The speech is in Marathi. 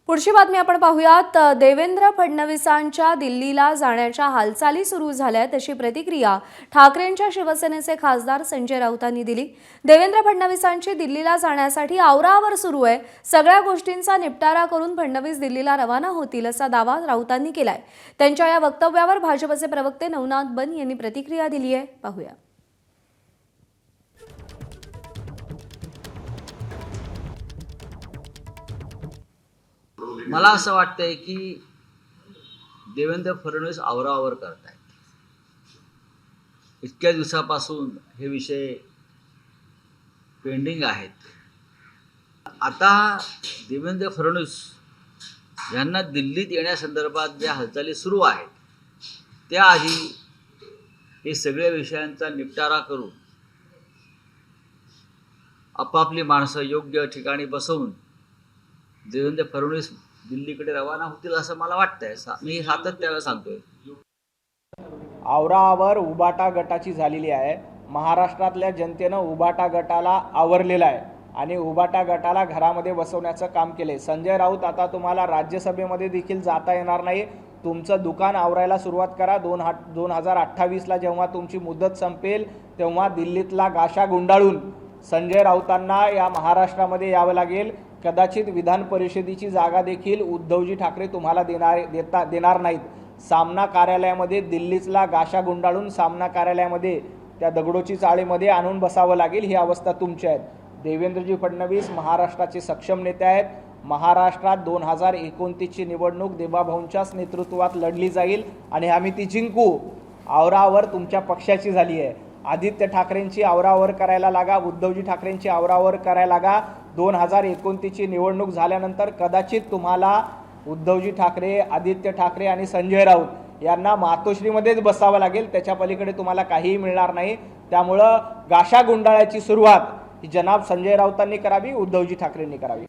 पुढची बातमी आपण पाहूयात। देवेंद्र फडणवीसांच्या दिल्लीला जाण्याच्या हालचाली सुरू झाल्यात अशी प्रतिक्रिया ठाकरेंच्या शिवसेनेचे खासदार संजय राऊतांनी दिली। देवेंद्र फडणवीसांची दिल्लीला जाण्यासाठी आवराआवर सुरू आहे। सगळ्या गोष्टींचा निपटारा करून फडणवीस दिल्लीला रवाना होतील असा दावा राऊतांनी केलाय। त्यांच्या या वक्तव्यावर भाजपचे प्रवक्ते नवनाथ बन यांनी प्रतिक्रिया दिली आहे, पाहूया। मला असं वाटतंय की देवेंद्र फडणवीस आवराआवर करतायत। इतक्या दिवसापासून हे विषय पेंडिंग आहेत। आता देवेंद्र फडणवीस यांना दिल्लीत येण्यासंदर्भात ज्या हालचाली सुरू आहेत त्याआधी हे सगळ्या विषयांचा निपटारा करून आपापली माणसं योग्य ठिकाणी बसवून देवेंद्र फडणवीस दिल्लीकडे रवाना होतील असं मला वाटतंय। मी सातत्याने सांगतोय। आवराआवर उबाटा गटाची झालेली आहे। महाराष्ट्रातल्या जनतेनं उबाटा गटाला आवरलेला आहे आणि उबाटा गटाला घरामध्ये बसवण्याचं काम केले। संजय राऊत, आता तुम्हाला राज्यसभेमध्ये देखील जाता येणार नाही। तुमचं दुकान आवरायला सुरुवात करा। 2028ला जेव्हा तुमची मुदत संपेल तेव्हा दिल्लीतला गाशा गुंडाळून संजय राऊतांना या महाराष्ट्रामध्ये यावं लागेल। कदाचित विधान परिषदेची जागा देखील उद्धवजी ठाकरे तुम्हाला देणार नाहीत। सामना कार्यालयामध्ये दिल्लीतला गाशा गुंडाळून सामना कार्यालयामध्ये त्या दगडोची चाळीमध्ये आणून बसावं लागेल। ही अवस्था तुमची आहे। देवेंद्रजी फडणवीस महाराष्ट्राचे सक्षम नेते आहेत। महाराष्ट्रात 2029ची निवडणूक देवाभाऊंच्याच नेतृत्वात लढली जाईल आणि आम्ही ती जिंकू। आवरावर तुमच्या पक्षाची झाली आहे। आदित्य ठाकरेंची आवरावर करायला लागा, उद्धवजी ठाकरेंची आवरावर करायला लागा। 2029ची निवडणूक झाल्यानंतर कदाचित तुम्हाला उद्धवजी ठाकरे, आदित्य ठाकरे आणि संजय राऊत यांना मातोश्रीमध्येच बसावं लागेल। त्याच्या पलीकडे तुम्हाला काहीही मिळणार नाही। त्यामुळं गाशा गुंडाळाची सुरुवात ही जनाब संजय राऊतांनी करावी, उद्धवजी ठाकरेंनी करावी।